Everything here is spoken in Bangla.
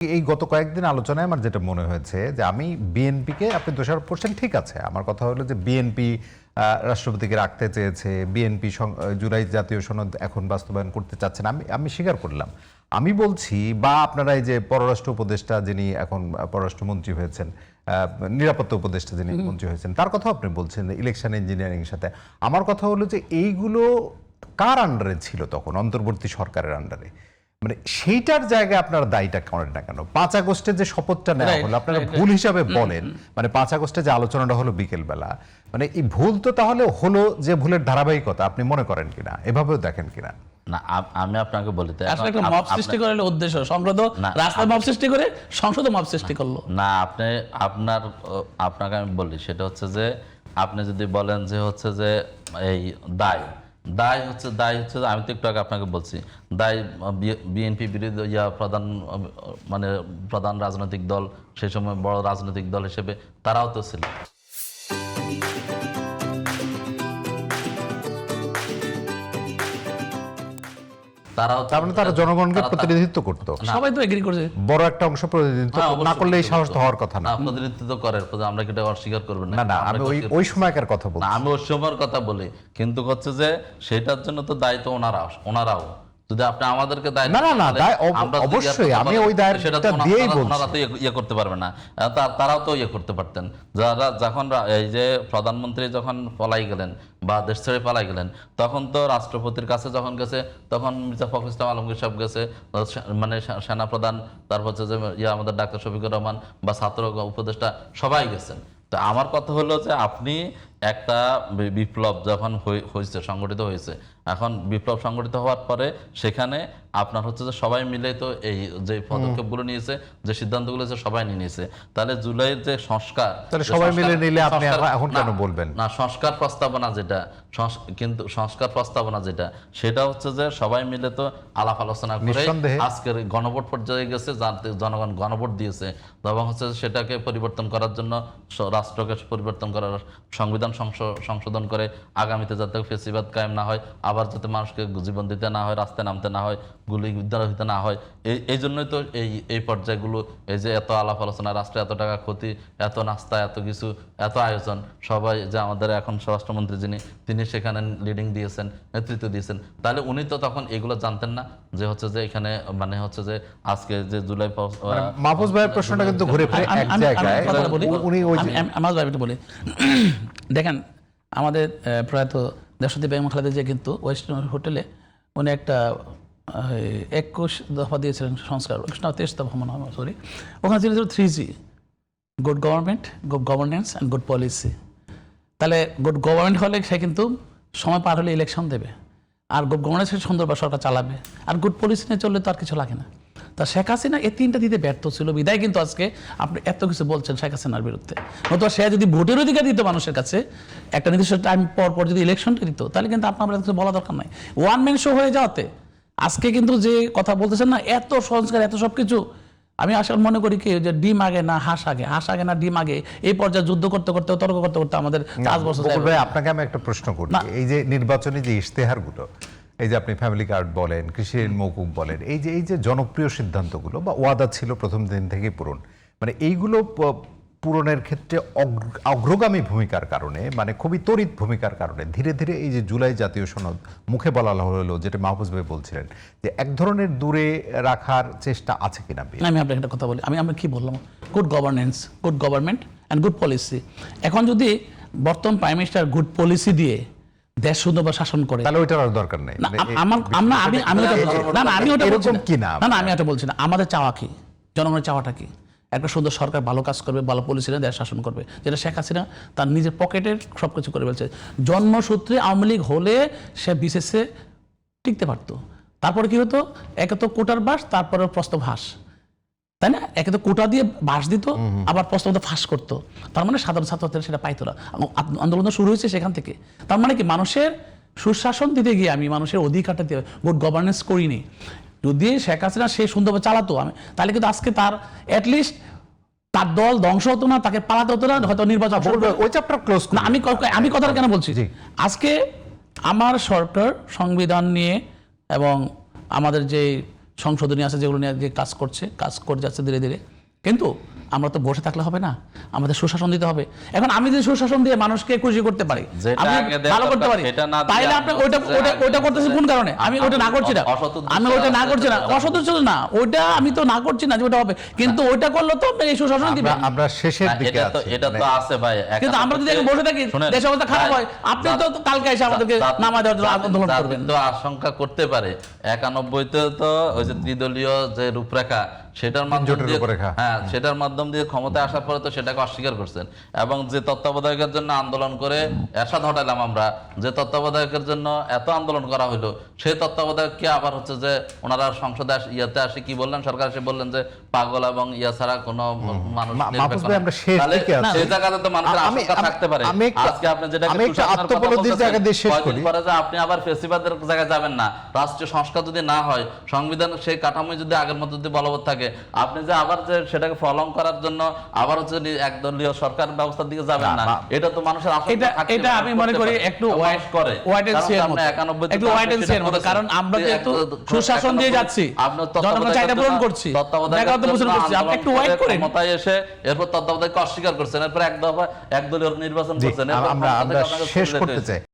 এই গত কয়েকদিন আলোচনায় আমার যেটা মনে হয়েছে যে আমি বিএনপিকে আপনি দোষারোপ করছেন, ঠিক আছে। আমার কথা হলো যে বিএনপি রাষ্ট্রপতিকে রাখতে চেয়েছে, বিএনপি জুলাই জাতীয় সনদ এখন বাস্তবায়ন করতে চাচ্ছেন, আমি স্বীকার করলাম। আমি বলছি বা আপনারা এই যে পররাষ্ট্র উপদেষ্টা যিনি এখন পররাষ্ট্রমন্ত্রী হয়েছেন, নিরাপত্তা উপদেষ্টা যিনি মন্ত্রী হয়েছেন, তার কথা আপনি বলছেন ইলেকশন ইঞ্জিনিয়ারিং এর সাথে। আমার কথা হলো যে এইগুলো কার আন্ডারে ছিল তখন? অন্তর্বর্তী সরকারের আন্ডারে। মানে সেইটার জায়গায় আপনারা দায়ীটা করেন না কেন? 5 আগস্টে যে শপথটা নেওয়া হলো আপনারা ভুল হিসাবে বলেন, মানে 5 আগস্টে যে আলোচনাটা হলো বিকেল বেলা, মানে এই ভুল তো তাহলে হলো যে ভুলের ধারাবাহিকতা আপনি মনে করেন কিনা, এভাবেও দেখেন কিনা? না, আমি আপনাকে বলি আসলে একটা মব সৃষ্টি করার উদ্দেশ্য সংসদ রাস্তায় মব সৃষ্টি করে সংসদে মব সৃষ্টি করলো না। আপনাকে আমি বলি সেটা হচ্ছে যে আপনি যদি বলেন যে হচ্ছে যে এই দায় হচ্ছে আমি তো একটু আগে আপনাকে বলছি দায় বিএনপি বিরোধী প্রধান রাজনৈতিক দল, সেই সময় বড় রাজনৈতিক দল হিসেবে তারাও তো ছিল। তারা জনগণকে প্রতিনিধিত্ব করতো, সবাই তো এগ্রি করছে, বড় একটা অংশ প্রতিনিধিত্ব না করলে এই সাহস তো হওয়ার কথা না। প্রতিনিধিত্ব করে, আমরা কি এটা অস্বীকার করবেন না? না, আমি ওই সময়কার কথা বলছি। আমি ওই সময়ের কথা বলি, কিন্তু হচ্ছে যে সেটার জন্য তো দায়িত্ব ওনারাও। যদি আপনি আমাদেরকে দায় অবশ্যই আমি ওই দায়টা দিয়েই বলছি, ওনারা তো ইয়ে করতে পারবে না, তারাও তো ইয়ে করতে পারতেন। যারা যখন এই যে প্রধানমন্ত্রী যখন পলাই গেলেন বা দেশ ছেড়ে পালাই গেলেন, তখন তো রাষ্ট্রপতির কাছে যখন গেছে তখন মির্জা ফখরুল ইসলাম আলমগীর সাহেব গেছে, মানে সেনাপ্রধান, তারপর হচ্ছে যে আমাদের ডাক্তার শফিকুর রহমান বা ছাত্র উপদেষ্টা সবাই গেছেন। তো আমার কথা হলো যে আপনি একটা বিপ্লব যখন হয়েছে, সংগঠিত হয়েছে, এখন বিপ্লব সংগঠিত হওয়ার পরে সেখানে আপনার হচ্ছে যে সবাই মিলে তো এই যে পদক্ষেপগুলো নিয়েছে, যে সিদ্ধান্তগুলো সবাই নিয়েছে, তাহলে জুলাইয়ের যে সংস্কার, সবাই মিলে নিলে আপনি এখন কেন বলবেন না? সংস্কার প্রস্তাবনা যেটা সেটা হচ্ছে যে সবাই মিলে তো আলাপ আলোচনা করে আজকের গণভোট পর্যায়ে গেছে, জনগণ গণভোট দিয়েছে, এবং হচ্ছে সেটাকে পরিবর্তন করার জন্য রাষ্ট্রকে পরিবর্তন করার সংবিধান সংশোধন করে আগামীতে যাতে ফেসিবাদ কায়েম না হয়, আবার যাতে মানুষকে জীবন দিতে না হয়, রাস্তায় নামতে না হয়, গুলিবিদ্ধ হইতে না হয়, এই জন্যই তো এই পর্যায়গুলো, এই যে এত আলাপ আলোচনা, রাষ্ট্রে এত টাকা ক্ষতি, এত নাস্তা, এত কিছু, এত আয়োজন, সবাই যে আমাদের এখন স্বরাষ্ট্রমন্ত্রী তিনি সেখানে লিডিং দিয়েছেন, নেতৃত্ব দিয়েছেন, তাহলে উনি তো তখন এগুলো জানতেন না যে হচ্ছে যে এখানে মানে হচ্ছে যে আজকে যে জুলাই মাহফুজ ভাইয়ের প্রশ্নটা কিন্তু ঘুরে ফিরে এক জায়গায়। আমার ভাই একটু বলি, দেখেন আমাদের প্রয়াত দেশপতি বেগম খালেদা জিয়া কিন্তু ওয়েস্ট হোটেলে উনি একটা 21 দফা দিয়েছিলেন সংস্কার, 23 দফা মনে হয়, সরি, ওখানে ছিল 3G: good government, good governance and good policy. তাহলে গুড গভর্নমেন্ট হলে সে কিন্তু সময় পার হলে ইলেকশন দেবে, আর গুড গভর্নেন্স সুন্দরভাবে সরকার চালাবে, আর গুড পলিসি নিয়ে চললে তো আর কিছু লাগে না। তা শেখ হাসিনা এই 3টা দিতে ব্যর্থ ছিল, বিদায় কিন্তু আজকে আপনি এত কিছু বলছেন শেখ হাসিনার বিরুদ্ধে। নতুবা সে যদি ভোটের অধিকার দিত মানুষের কাছে, একটা নির্দিষ্ট টাইম পর যদি ইলেকশনটা দিত, তাহলে কিন্তু আপনার কিছু বলা দরকার নাই। ওয়ান ম্যান শো হয়ে যাওয়াতে আজকে কিন্তু যে কথা বলতেছেন না, এত সংস্কার, এত সব কিছু, আমি আসলে মনে করি কি যে ডিম আগে না হাঁস আগে না ডিম আগে, এই পর্যায়ে যুদ্ধ করতে করতে তর্ক করতে করতে আমাদের 5 বছর। আপনাকে আমি একটা প্রশ্ন করি, এই যে নির্বাচনী যে ইশতেহারগুলো, এই যে আপনি ফ্যামিলি কার্ড বলেন, কৃষি ঋণ মওকুফ বলেন, এই যে জনপ্রিয় সিদ্ধান্তগুলো বা ওয়াদা ছিল প্রথম দিন থেকে পূরণ, মানে এইগুলো পূরণের ক্ষেত্রে অগ্রগামী ভূমিকার কারণে, মানে খুবই তড়িৎ ভূমিকার কারণে ধীরে ধীরে এই যে জুলাই জাতীয় সনদ মুখে বলা হলো, যেটা মাহফুজ ভাই বলছিলেন, যে এক ধরনের দূরে রাখার চেষ্টা আছে কিনা? আমি আপনাকে একটা কথা বলি, আমি কি বললাম, good governance, good government and good policy. এখন যদি বর্তমান প্রাইম মিনিস্টার গুড পলিসি দিয়ে দেশ সুন্দরভাবে শাসন করে, তাহলে ওইটার আর দরকার নেই। আমি এটা বলছি না, আমাদের চাওয়া কি, জনগণের চাওয়াটা কি? একটা সুন্দর সরকার ভালো কাজ করবে, ভালো পলিসি নিয়ে দেশ শাসন করবে, যেটা শেখ হাসিনা তার নিজের পকেটের সব কিছু করে ফেলছে। জন্মসূত্রে আওয়ামী লীগ হলে সে বিশেষে টিকতে পারতো, তারপরে কি হতো, একে তো কোটার বাস, তারপরে প্রস্তাব হাস, তাই না? একে তো কোটা দিয়ে বাস দিত, আবার প্রস্তাব ফাঁস করতো, তার মানে সাধারণ ছাত্রছাত্রীরা সেটা পাইতো না। আন্দোলন শুরু হয়েছে সেখান থেকে। তার মানে কি, মানুষের সুশাসন দিতে গিয়ে আমি মানুষের অধিকারটা দিয়ে গুড গভর্নেন্স করিনি। যদি শেখ হাসিনা সে সুন্দরভাবে চালাতো, তাহলে কিন্তু আজকে তার অ্যাটলিস্ট তার দল ধ্বংস হতো না, তাকে পালাতে হতো না, হয়তো নির্বাচন। ওই চ্যাপ্টার ক্লোজ না। আমি কথাটা কেন বলছি, আজকে আমার সরকার সংবিধান নিয়ে এবং আমাদের যে সংশোধনী আছে যেগুলো নিয়ে যে কাজ করে যাচ্ছে ধীরে ধীরে। কিন্তু আমরা তো বসে থাকলে হবে না, আমাদের সুশাসন দিতে হবে। এখন আমি যদি সুশাসন দিয়ে মানুষকে খুশি করতে পারি, যেটা আমি আগে দেওয়া ভালো করতে দরকার পারি, সেটা না দিয়ে তাইলে আপনি আপনি ওইটা করতেছি কোন কারণে? আমি ওইটা না করছি না, অসৎ উদ্দেশ্যে আমি ওইটা না করছি না, আপনার অসৎ উদ্দেশ্যে না, ওইটা আমি তো না করছি না যে ওটা হবে, কিন্তু ওইটা করলে তো আপনি এই সুশাসন দিবেন। আমরা শেষের দিকে আছি। এটা তো আছে ভাই, কিন্তু আমরা যদি এখন বসে থাকি, শুনেন, দেশের অবস্থা খারাপ ভাই, হয়, আপনি তো কালকে এসে আমাদেরকে নামায় দেওয়ার জন্য আন্দোলন করবেন। তো আশঙ্কা করতে পারে 91-তে তো ওই যে ত্রিদলীয় যে রূপরেখা সেটার মাধ্যমে জোটের রূপরেখা। হ্যাঁ, সেটার মাধ্যম দিয়ে ক্ষমতায় আসার পরে তো সেটাকে অস্বীকার করছেন, এবং যে তত্ত্বাবধায়কের জন্য আন্দোলন করে এরশাদ হটাইলাম আমরা, যে তত্ত্বাবধায়কের জন্য এত আন্দোলন করা হলো, সেই তত্ত্বাবধায়ককে আবার হচ্ছে যে ওনারা সংসদে ইয়াতে আসে কি বললেন, সরকার এসে বললেন যে পাগল এবং ইয়া ছাড়া কোনো মানুষ মাহফুজ ভাই, আমরা শেষ তাহলে দিকে আছি। সেই জায়গাতে তো মানুষের আমি- আশঙ্কা থাকতে পারে। আমি একটা- আজকে আপনি যেটাকে আমি একটা সুশাসনের কথা আত্মপলব্ধির বলতেছেন, জায়গা দিয়ে শেষ কয়দিন করি। পরে যে আপনি আবার ফেসিবাদের জায়গায় যাবেন না, রাষ্ট্রীয় সংস্কার যদি না হয়, সংবিধান সেই কাঠামো যদি আগের মতো যদি বলবৎ থাকে, আপনি যে আবার যে সেটাকে ফলং করার জন্য আবার হচ্ছে একদলীয় সরকার ব্যবস্থার দিকে যাবেন না, এটা তো মানুষের আশঙ্কা থাকতে এটা পারে, আমি মনে করি করতে একটু পারে, মানুষ করে। ওয়াইট এন্ড কারণ সি এর আপনি মতো, 91 তে একটু ওয়াইট এন্ড সি এর মতো, করেছেন। কারণ আমরা তো একটু সুশাসন দিয়ে যাচ্ছি, আপনার জনগণের চাহিদা পূরণ করছি, ব্যাঘাত পোষণ করছি, আপনি একটু ওয়াইট করেন। ক্ষমতায় এসে এরপর তত্ত্বাবধায়ককে অস্বীকার করছেন, এরপর একদলীয় নির্বাচন জি, করছেন, এরপর আমরা ক্ষমতা থেকে আপনাকে শেষ সরে যেতে করতে হয়েছে। চাই।